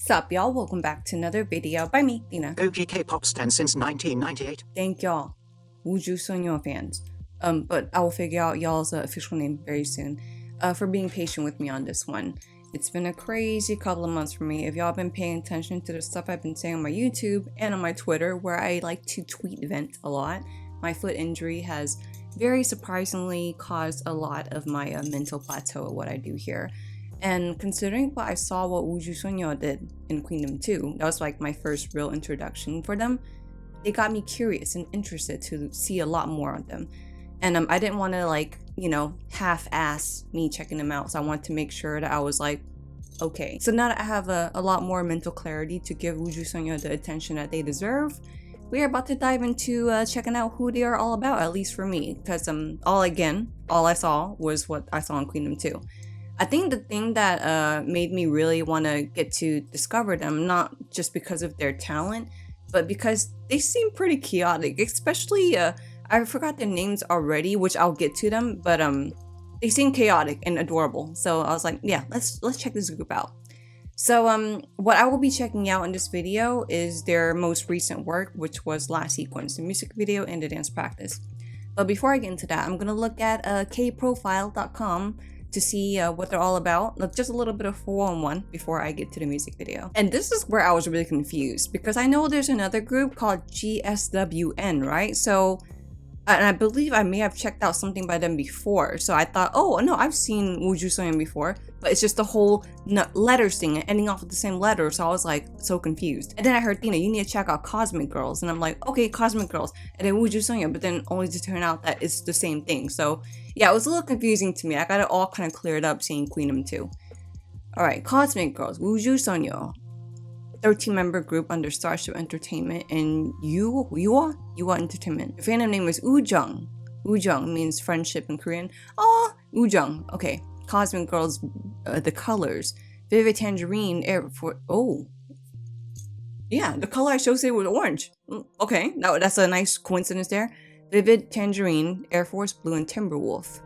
Sup y'all, welcome back to another video by me, Tina. OG K-pop stan since 1998. Thank y'all, WJSN fans. But I will figure out y'all's official name very soon. For being patient with me on this one. It's been a crazy couple of months for me. If y'all been paying attention to the stuff I've been saying on my YouTube and on my Twitter, where I like to tweet vent a lot, my foot injury has very surprisingly caused a lot of my mental plateau of what I do here. And considering what I saw what WJSN did in Queendom 2, that was like my first real introduction for them, it got me curious and interested to see a lot more on them. And I didn't want to like, you know, half-ass me checking them out, so I wanted to make sure that I was like, okay. So now that I have a lot more mental clarity to give WJSN the attention that they deserve, we are about to dive into checking out who they are all about, at least for me, because all I saw was what I saw in Queendom 2. I think the thing that made me really want to get to discover them, not just because of their talent, but because they seem pretty chaotic, especially I forgot their names already, which I'll get to them, but they seem chaotic and adorable. So I was like, yeah, let's check this group out. So what I will be checking out in this video is their most recent work, which was Last Seqence, the music video and the dance practice. But before I get into that, I'm gonna look at kprofile.com to see what they're all about. Like, just a little bit of 411 before I get to the music video. And this is where I was really confused, because I know there's another group called GSWN, right? So, and I believe I may have checked out something by them before. So I thought, oh no, I've seen WJSN before, but it's just the whole letters thing and ending off with the same letter. So I was like so confused. And then I heard, Tina, you need to check out Cosmic Girls. And I'm like, okay, Cosmic Girls. And then WJSN, but then only to turn out that it's the same thing. So yeah, it was a little confusing to me. I got it all kind of cleared up seeing Queendom 2. Alright, Cosmic Girls, WJSN. 13-member group under Starship Entertainment and Yua Entertainment. The fandom name is Ujung. Ujung means friendship in Korean. Oh, Ujung. Okay. Cosmic Girls, the colors. Vivid Tangerine, Air Force. Oh. Yeah, the color I showed was orange. Okay, that's a nice coincidence there. Vivid Tangerine, Air Force Blue, and Timberwolf.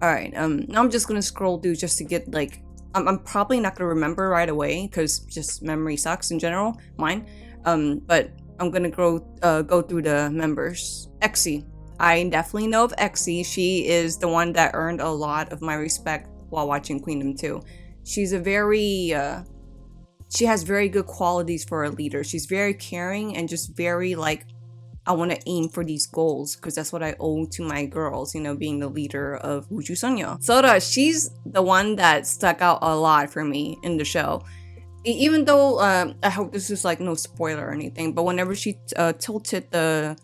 Alright, now I'm just gonna scroll through just to get like I'm probably not gonna remember right away because just memory sucks in general, mine. But I'm gonna go through the members. XTHINA. I definitely know of XTHINA. She is the one that earned a lot of my respect while watching Queendom 2. She's a very she has very good qualities for a leader. She's very caring and just very like, I want to aim for these goals because that's what I owe to my girls, you know, being the leader of WJSN. Sora, she's the one that stuck out a lot for me in the show. Even though I hope this is like no spoiler or anything, but whenever she tilted the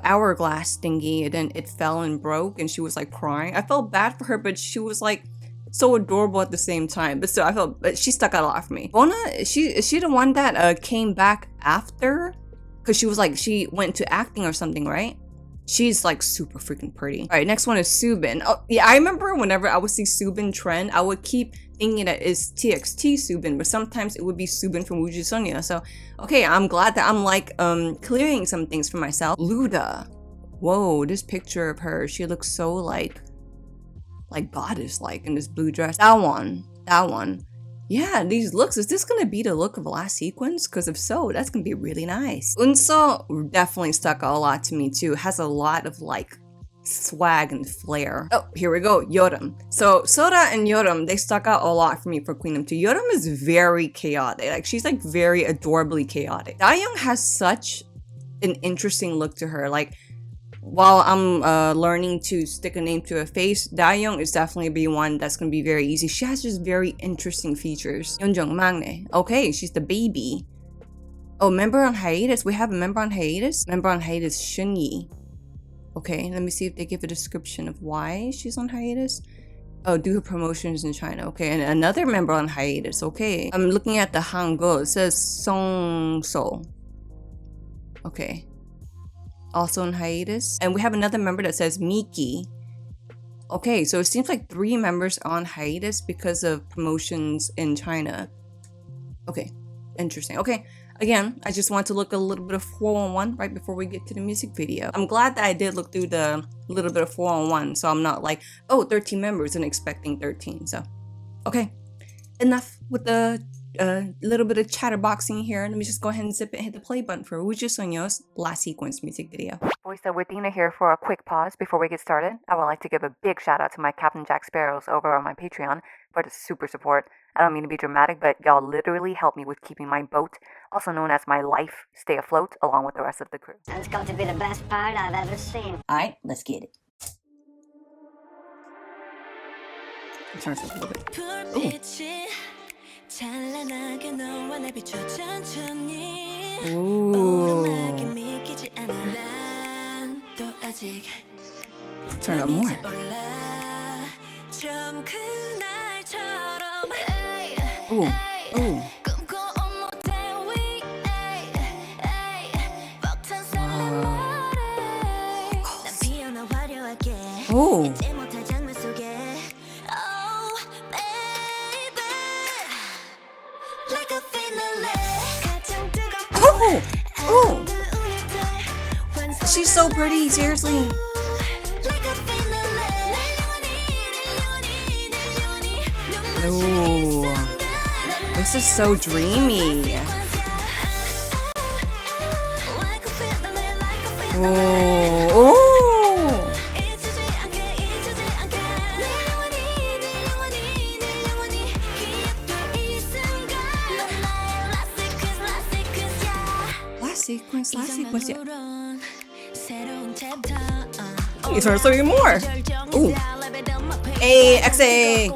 hourglass thingy and then it fell and broke and she was like crying, I felt bad for her, but she was like so adorable at the same time. But still, but she stuck out a lot for me. Bona, is she the one that came back after? Because she was like, she went to acting or something, right? She's like super freaking pretty. All right, next one is Subin. Oh yeah, I remember whenever I would see Subin trend, I would keep thinking that it's TXT Subin, but sometimes it would be Subin from WJSN. So okay, I'm glad that I'm like clearing some things for myself. Luda. Whoa, this picture of her, she looks so like goddess-like in this blue dress. That one. Yeah, these looks, is this gonna be the look of Last Seqence? Because if so, that's gonna be really nice. Unso definitely stuck out a lot to me too. Has a lot of like swag and flair. Oh, here we go, Yoram. So Sora and Yoram, they stuck out a lot for me for Queendom 2. Yoram is very chaotic. Like, she's like very adorably chaotic. Dayoung has such an interesting look to her. Like, while I'm learning to stick a name to a face, Dayoung is definitely be one that's gonna be very easy. She has just very interesting features. Yeonjung Maknae. Okay, she's the baby. Oh, member on hiatus. We have a member on hiatus. Member on hiatus, Shunyi. Okay, let me see if they give a description of why she's on hiatus. Oh, do her promotions in China. Okay, and another member on hiatus. Okay, I'm looking at the Hangul. It says Song So. Okay. Also on hiatus. And we have another member that says Miki. Okay, so it seems like 3 members on hiatus because of promotions in China. Okay, interesting. Okay, again, I just want to look a little bit of 411 right before we get to the music video. I'm glad that I did look through the little bit of 411, so I'm not like, oh, 13 members and expecting 13. So, okay, enough with the a little bit of chatterboxing here. Let me just go ahead and zip it and hit the play button for WJSN's last sequence music video. Voiceover with Dina here for a quick pause before we get started. I would like to give a big shout out to my Captain Jack Sparrows over on my Patreon for the super support. I don't mean to be dramatic, but y'all literally help me with keeping my boat, also known as my life, stay afloat along with the rest of the crew. That's got to be the best part I've ever seen. Alright, let's get it. Turn this up a little bit. Ooh. Turn up more. Ooh. Ooh. Ooh. Oh, oh, she's so pretty, seriously. Ooh, this is so dreamy. Ooh, ooh. Last sequence, yeah. You turn so even more. Ooh. A XA.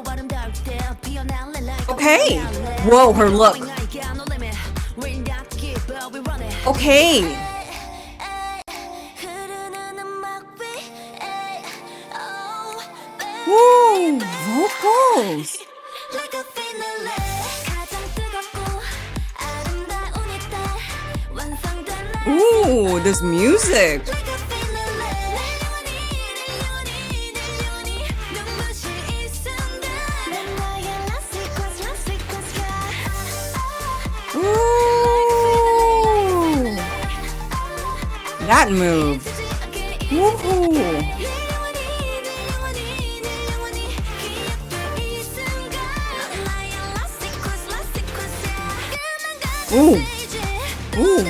Okay. Whoa, her look. Okay. Woo, vocals. Ooh, this music. Ooh, that move. Woohoo. Ooh. Ooh.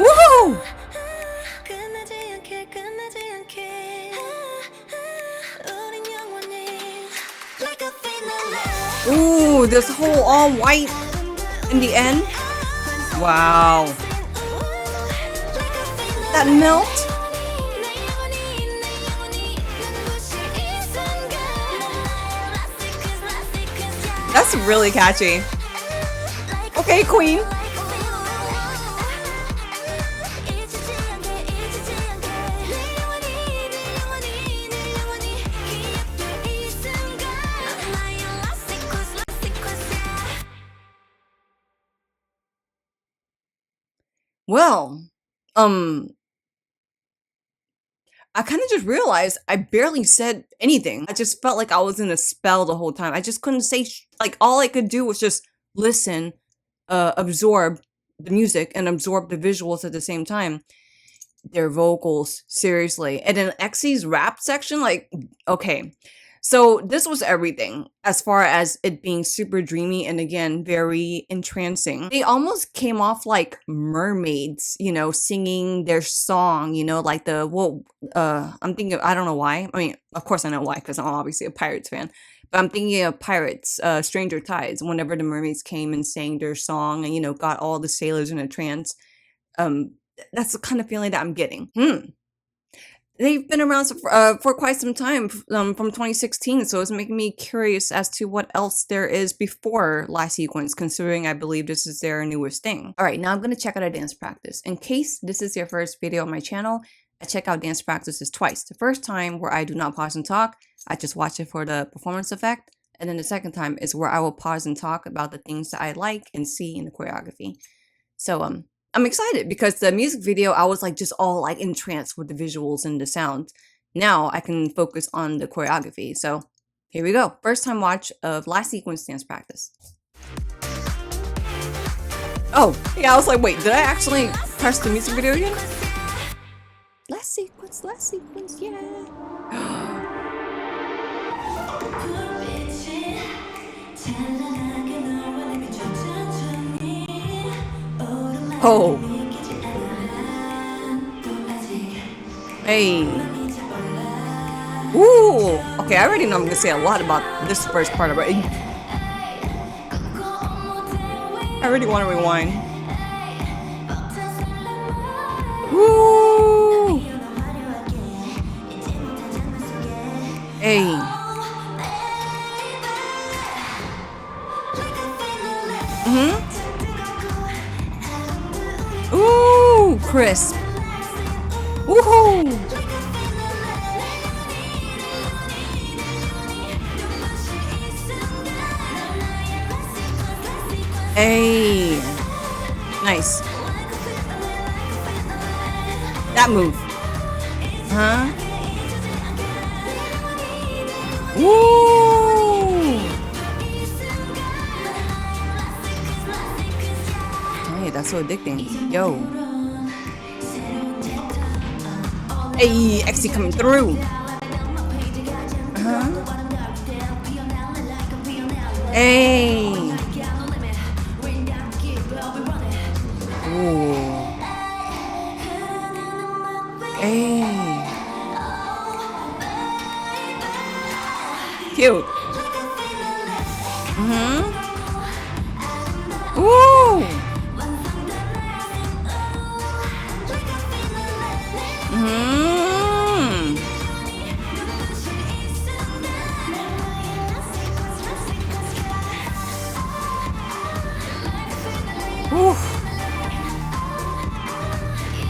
Woohoo! Ooh, this whole all white in the end. Wow. That melt. That's really catchy. Okay, Queen. Well, I kind of just realized I barely said anything. I just felt like I was in a spell the whole time. I just couldn't say, like, all I could do was just listen, absorb the music, and absorb the visuals at the same time. Their vocals, seriously. And then X's rap section, like, okay. So this was everything as far as it being super dreamy and again, very entrancing. They almost came off like mermaids, you know, singing their song, you know, like the, well, I'm thinking, I don't know why. I mean, of course I know why, because I'm obviously a Pirates fan. But I'm thinking of Pirates, Stranger Tides, whenever the mermaids came and sang their song and, you know, got all the sailors in a trance. That's the kind of feeling that I'm getting. They've been around for quite some time, from 2016, so it's making me curious as to what else there is before Last Sequence, considering I believe this is their newest thing. Alright, now I'm going to check out a dance practice. In case this is your first video on my channel, I check out dance practices twice. The first time where I do not pause and talk, I just watch it for the performance effect, and then the second time is where I will pause and talk about the things that I like and see in the choreography. So, I'm excited because the music video, I was like just all like entranced with the visuals and the sounds. Now I can focus on the choreography. So here we go. First time watch of Last Sequence dance practice. Oh, yeah, I was like, wait, did I actually press the music video again? Last sequence, yeah. Oh. Hey. Ooh. Okay, I already know I'm gonna say a lot about this first part of it. I already want to rewind. Woo! Hey. Ooh, crisp. Woohoo! Hey. Nice. That move. Huh? Woo! Hey, that's so addicting. Yo. Hey, XT coming through. Hey. Ooh. Hey. Cute. Ooh. Ooh.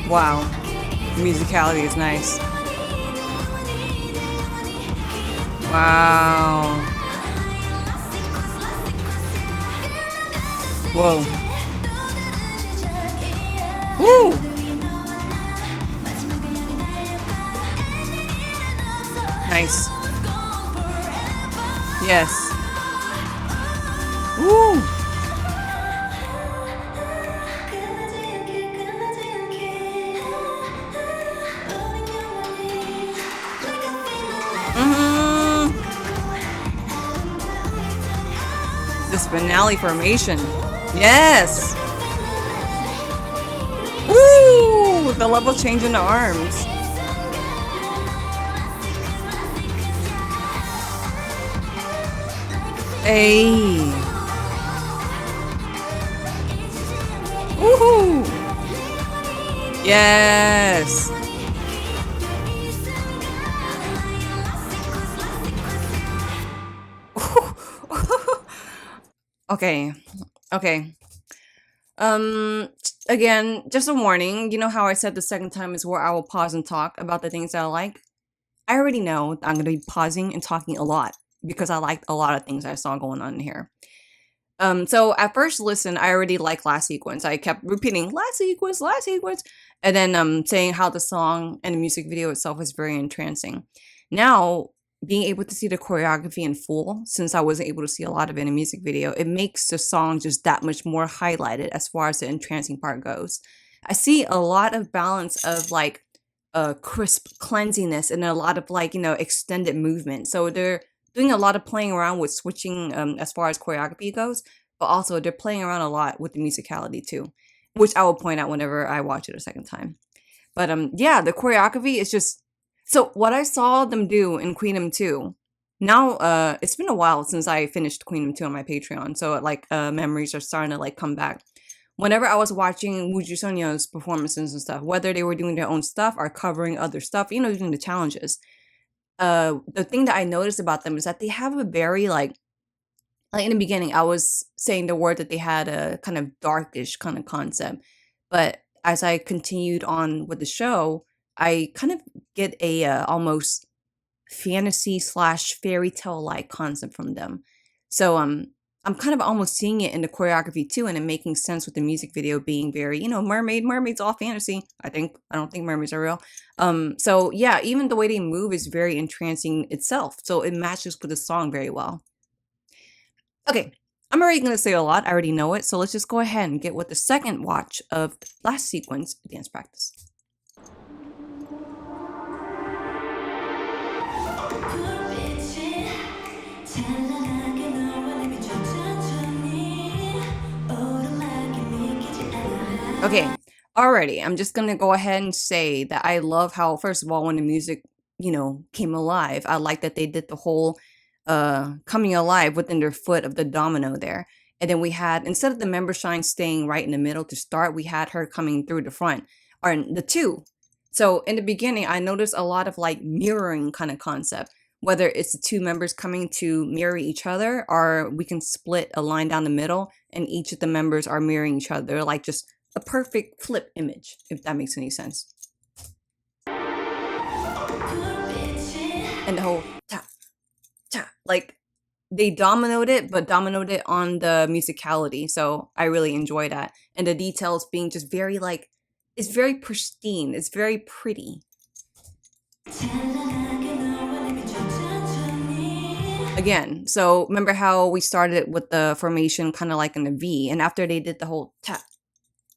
Wow. Musicality is nice. Wow. Whoa. Woo! Nice. Yes. Woo! This finale formation. Yes! Woo! The level change in the arms. Hey! Woohoo! Yes! Okay. Okay. Again, just a warning. You know how I said the second time is where I will pause and talk about the things that I like? I already know I'm going to be pausing and talking a lot because I liked a lot of things I saw going on in here. So at first listen, I already liked Last Sequence. I kept repeating last sequence, and then saying how the song and the music video itself was very entrancing. Now, being able to see the choreography in full, since I wasn't able to see a lot of it in a music video, it makes the song just that much more highlighted as far as the entrancing part goes. I see a lot of balance of like crisp cleansiness and a lot of like, extended movement. So they're doing a lot of playing around with switching as far as choreography goes, but also they're playing around a lot with the musicality too, which I will point out whenever I watch it a second time. But yeah, the choreography is just so what I saw them do in Queendom 2. Now it's been a while since I finished Queendom 2 on my Patreon, so like memories are starting to like come back. Whenever I was watching Wooju Sonyo's performances and stuff, whether they were doing their own stuff or covering other stuff, doing the challenges, the thing that I noticed about them is that they have a very like in the beginning, I was saying the word that they had a kind of darkish kind of concept, but as I continued on with the show, I kind of get a almost fantasy slash fairy tale like concept from them. So I'm kind of almost seeing it in the choreography too, and it making sense with the music video being very, mermaids all fantasy. I don't think mermaids are real. So yeah, even the way they move is very entrancing itself. So it matches with the song very well. Okay, I'm already going to say a lot. I already know it. So let's just go ahead and get with the second watch of last sequence dance practice. Okay, already, I'm just gonna go ahead and say that I love how, first of all, when the music, came alive, I like that they did the whole coming alive within their foot of the domino there. And then we had, instead of the member shine staying right in the middle to start, we had her coming through the front, or the two. So in the beginning, I noticed a lot of like mirroring kind of concept, whether it's the two members coming to mirror each other, or we can split a line down the middle and each of the members are mirroring each other. They're like just a perfect flip image, if that makes any sense. And the whole ta, ta, like they dominoed it, but dominoed it on the musicality. So I really enjoy that. And the details being just very like, it's very pristine. It's very pretty. Again, so remember how we started with the formation kind of like in a V, and after they did the whole tap,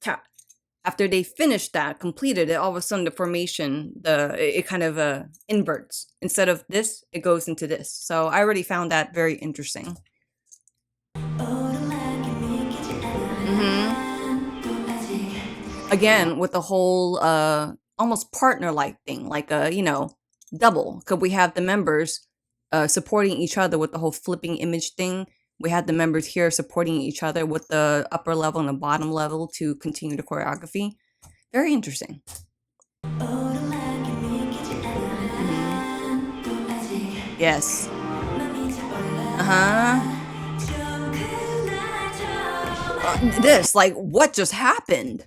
tap, after they finished that, completed it, all of a sudden the formation, it kind of inverts. Instead of this, it goes into this. So I already found that very interesting. Again, with the whole almost partner-like thing, like a, double. Because we have the members supporting each other with the whole flipping image thing. We had the members here supporting each other with the upper level and the bottom level to continue the choreography. Very interesting. Yes. This, like, what just happened?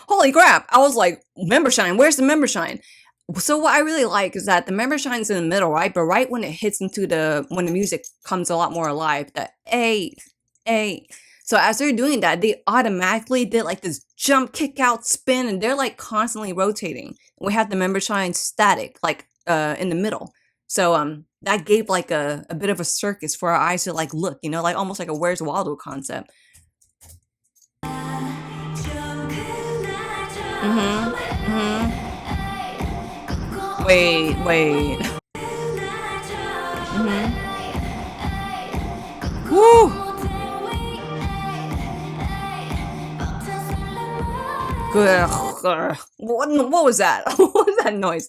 Holy crap. I was like, member shine, where's the member shine? So what I really like is that the member shine's in the middle, right? But right when it hits into when the music comes a lot more alive, that A. So as they're doing that, they automatically did like this jump, kick out, spin, and they're like constantly rotating. We have the member shine static, like in the middle. So that gave like a bit of a circus for our eyes to like look, like almost like a Where's Waldo concept. Wait. Woo! What was that? What was that noise?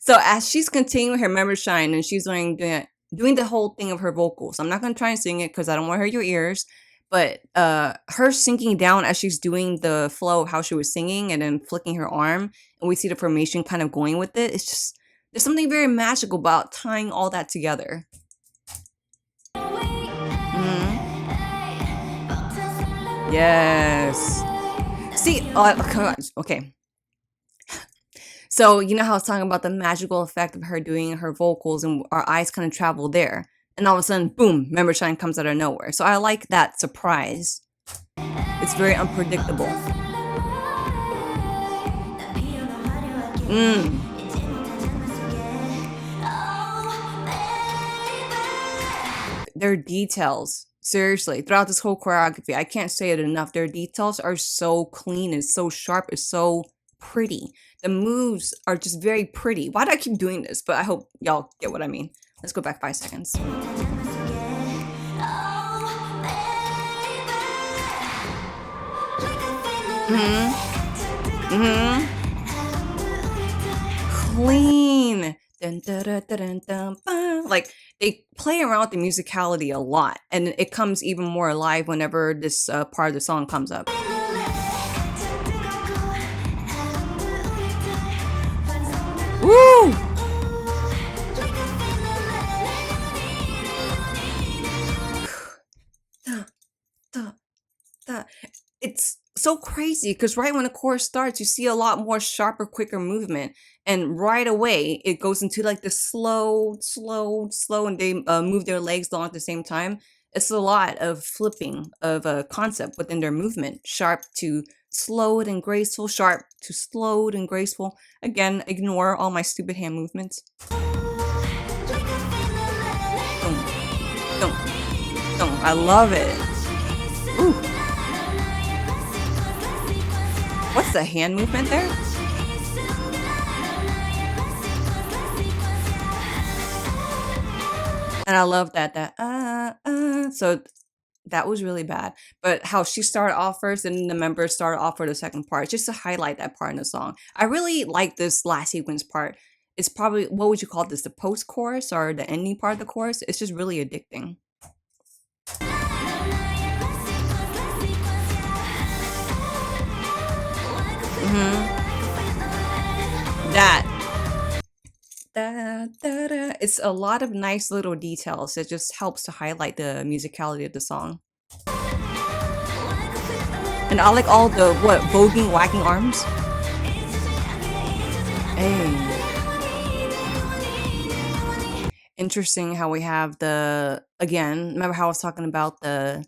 So as she's continuing her member shine and she's doing the whole thing of her vocals, I'm not going to try and sing it because I don't want to hurt your ears. But her sinking down as she's doing the flow of how she was singing and then flicking her arm, and we see the formation kind of going with it. It's just, there's something very magical about tying all that together. Yes. See, okay. So you know how I was talking about the magical effect of her doing her vocals and our eyes kind of travel there. And all of a sudden, boom, member shine comes out of nowhere. So I like that surprise. It's very unpredictable. Their details, seriously, throughout this whole choreography, I can't say it enough. Their details are so clean, it's so sharp, it's so pretty. The moves are just very pretty. Why do I keep doing this? But I hope y'all get what I mean. Let's go back 5 seconds. Clean. Dun, dun, dun, dun, dun, dun. Like, they play around with the musicality a lot, and it comes even more alive whenever this part of the song comes up. Woo! It's so crazy because right when the chorus starts, you see a lot more sharper, quicker movement, and right away it goes into like the slow, and they move their legs along at the same time. It's a lot of flipping of a concept within their movement, sharp to slowed and graceful, sharp to slowed and graceful. Again, ignore all my stupid hand movements. Don't. I love it. Ooh. What's the hand movement there? And I love that. So that was really bad. But how she started off first and then the members started off for the second part, just to highlight that part in the song. I really like this last sequence part. It's probably, what would you call this? The post-chorus or the ending part of the chorus? It's just really addicting. It's a lot of nice little details. It just helps to highlight the musicality of the song. And I like all the, voguing, whacking arms. Hey. Interesting how we have the, again, remember how I was talking about the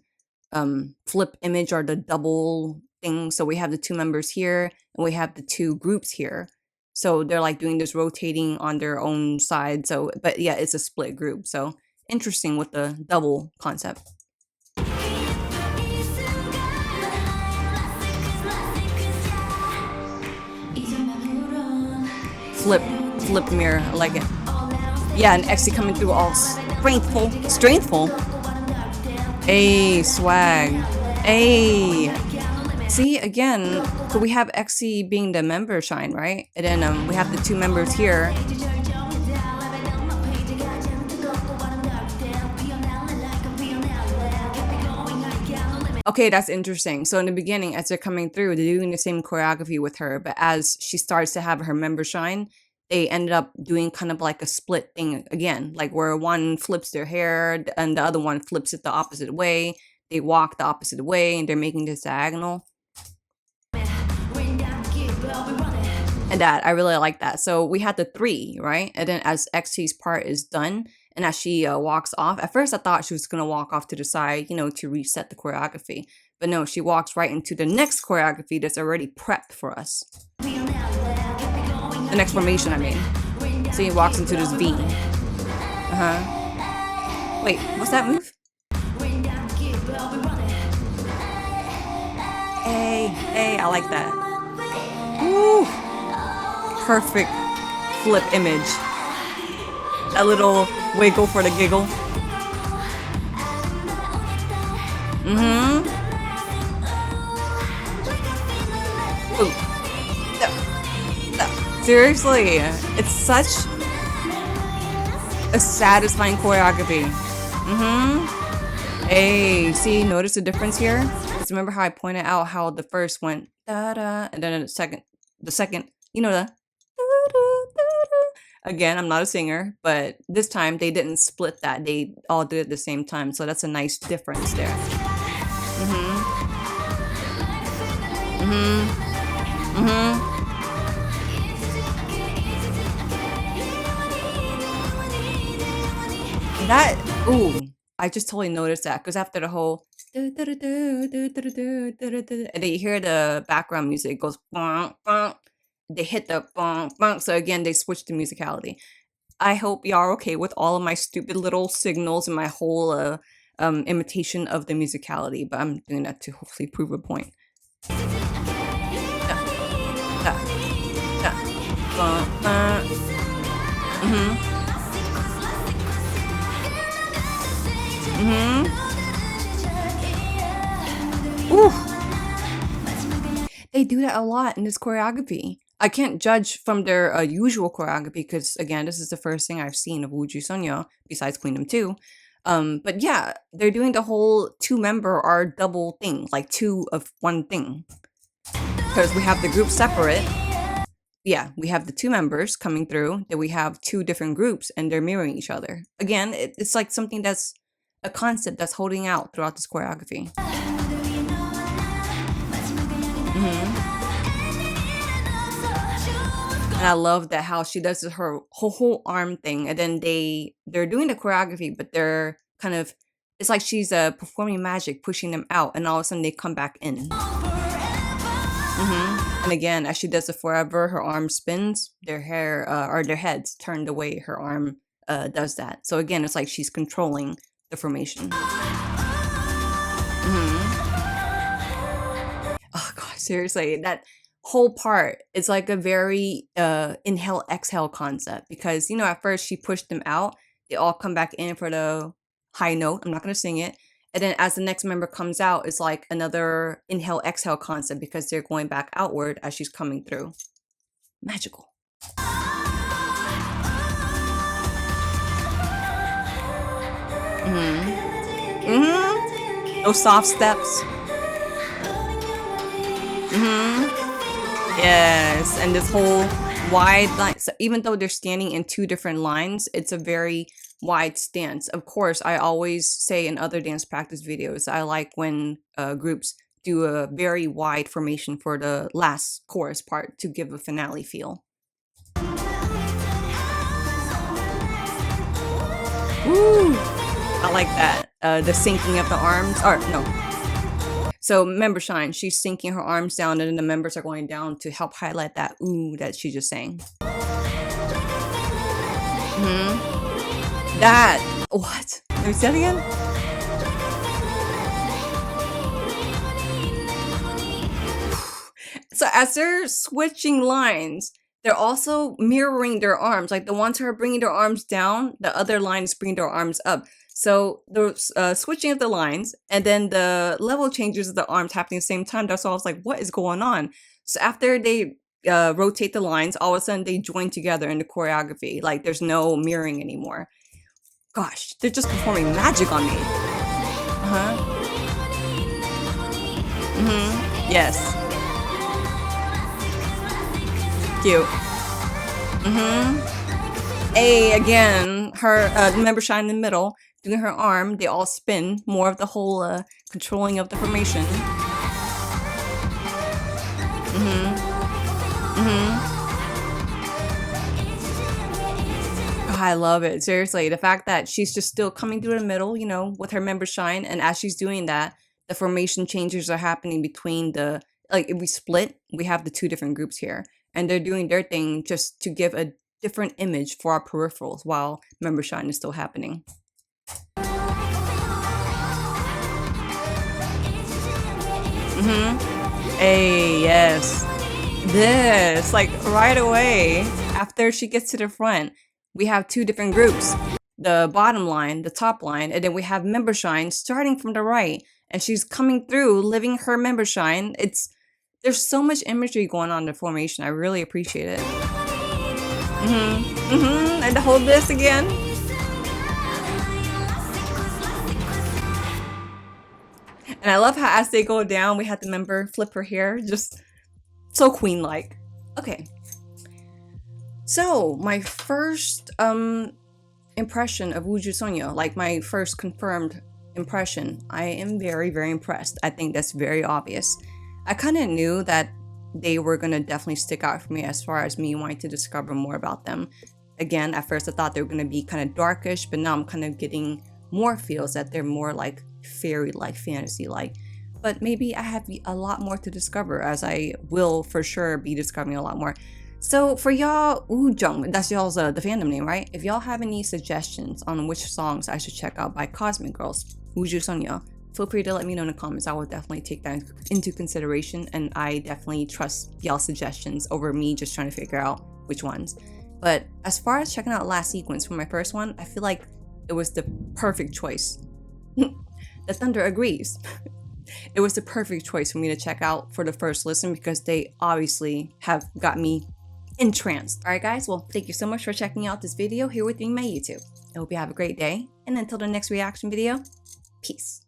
flip image or the double thing? So we have the two members here and we have the two groups here. So they're like doing this rotating on their own side. So, but yeah, it's a split group. So interesting with the double concept. Flip mirror, I like it. Yeah, and XT coming through all strengthful. Hey, swag. Hey. See, again, so we have XC being the member shine, right? And then we have the two members here. Okay, that's interesting. So in the beginning, as they're coming through, they're doing the same choreography with her, but as she starts to have her member shine, they ended up doing kind of like a split thing again, like where one flips their hair and the other one flips it the opposite way. They walk the opposite way and they're making this diagonal. And that, I really like that. So we had the three, right? And then as XT's part is done, and as she walks off, at first I thought she was going to walk off to the side, you know, to reset the choreography. But no, she walks right into the next choreography that's already prepped for us. The next formation, I mean. So he walks into this V. Wait, what's that move? Hey, I like that. Woo! Perfect flip image. A little wiggle for the giggle. Ooh. Seriously, it's such a satisfying choreography. Hey, see, notice the difference here? Because remember how I pointed out how the first went da-da, and then the second, you know, the da-da. Again, I'm not a singer, but this time they didn't split that. They all did it at the same time, so that's a nice difference there. That, ooh, I just totally noticed that, because after the whole and then you hear the background music, it goes bonk, bonk. They hit the bonk, bonk. So again, they switched the musicality. I hope y'all are okay with all of my stupid little signals and my whole imitation of the musicality, but I'm doing that to hopefully prove a point. Ooh. They do that a lot in this choreography. I can't judge from their usual choreography because, again, this is the first thing I've seen of WJSN besides Queendom 2. But yeah, they're doing the whole two-member or double thing, like two of one thing. Because we have the group separate. Yeah, we have the two members coming through. Then we have two different groups and they're mirroring each other. Again, it's like something that's a concept that's holding out throughout this choreography. And I love that how she does her whole arm thing, and then they're doing the choreography, but they're kind of, it's like she's performing magic, pushing them out, and all of a sudden they come back in. And again, as she does it forever, her arm spins, their hair or their heads turn the way her arm does that. So again, it's like she's controlling the formation. Oh god, seriously, that whole part is like a very inhale exhale concept, because you know, at first she pushed them out, they all come back in for the high note. I'm not going to sing it. And then as the next member comes out, it's like another inhale exhale concept, because they're going back outward as she's coming through. Magical. Those soft steps. Yes, and this whole wide line. So even though they're standing in two different lines, it's a very wide stance. Of course, I always say in other dance practice videos, I like when groups do a very wide formation for the last chorus part to give a finale feel. Woo! I like that. The sinking of the arms, or no. So member shine, she's sinking her arms down, and then the members are going down to help highlight that ooh that she just sang. That, what? Let me see that again. So as they're switching lines, they're also mirroring their arms. Like the ones who are bringing their arms down, the other line is bringing their arms up. So the switching of the lines, and then the level changes of the arms happening at the same time. That's why I was like, what is going on? So after they rotate the lines, all of a sudden they join together in the choreography. Like there's no mirroring anymore. Gosh, they're just performing magic on me. Yes. Cute. A again, her the member shine in the middle, doing her arm. They all spin. More of the whole controlling of the formation. Oh, I love it. Seriously, the fact that she's just still coming through the middle, you know, with her member shine, and as she's doing that, the formation changes are happening between the, like if we split, we have the two different groups here, and they're doing their thing just to give a different image for our peripherals while member shine is still happening. Hey, yes. This, like right away, after she gets to the front, we have two different groups. The bottom line, the top line, and then we have member shine starting from the right, and she's coming through, living her member shine. There's so much imagery going on in the formation. I really appreciate it. And to hold this again. And I love how as they go down, we had the member flip her hair. Just so queen-like. Okay. So, my first impression of Wuju Sonyo, like my first confirmed impression, I am very, very impressed. I think that's very obvious. I kind of knew that they were going to definitely stick out for me as far as me wanting to discover more about them. Again, at first I thought they were going to be kind of darkish, but now I'm kind of getting more feels that they're more like fairy-like, fantasy-like. But maybe I have a lot more to discover, as I will for sure be discovering a lot more. So for y'all, Woojung, that's y'all's the fandom name, right? If y'all have any suggestions on which songs I should check out by Cosmic Girls, Wuju Sonyo, feel free to let me know in the comments. I will definitely take that into consideration, and I definitely trust y'all's suggestions over me just trying to figure out which ones. But as far as checking out Last Sequence for my first one, I feel like it was the perfect choice. The Thunder agrees. It was the perfect choice for me to check out for the first listen, because they obviously have got me entranced. Alright guys, well thank you so much for checking out this video here with me on my YouTube. I hope you have a great day, and until the next reaction video, peace.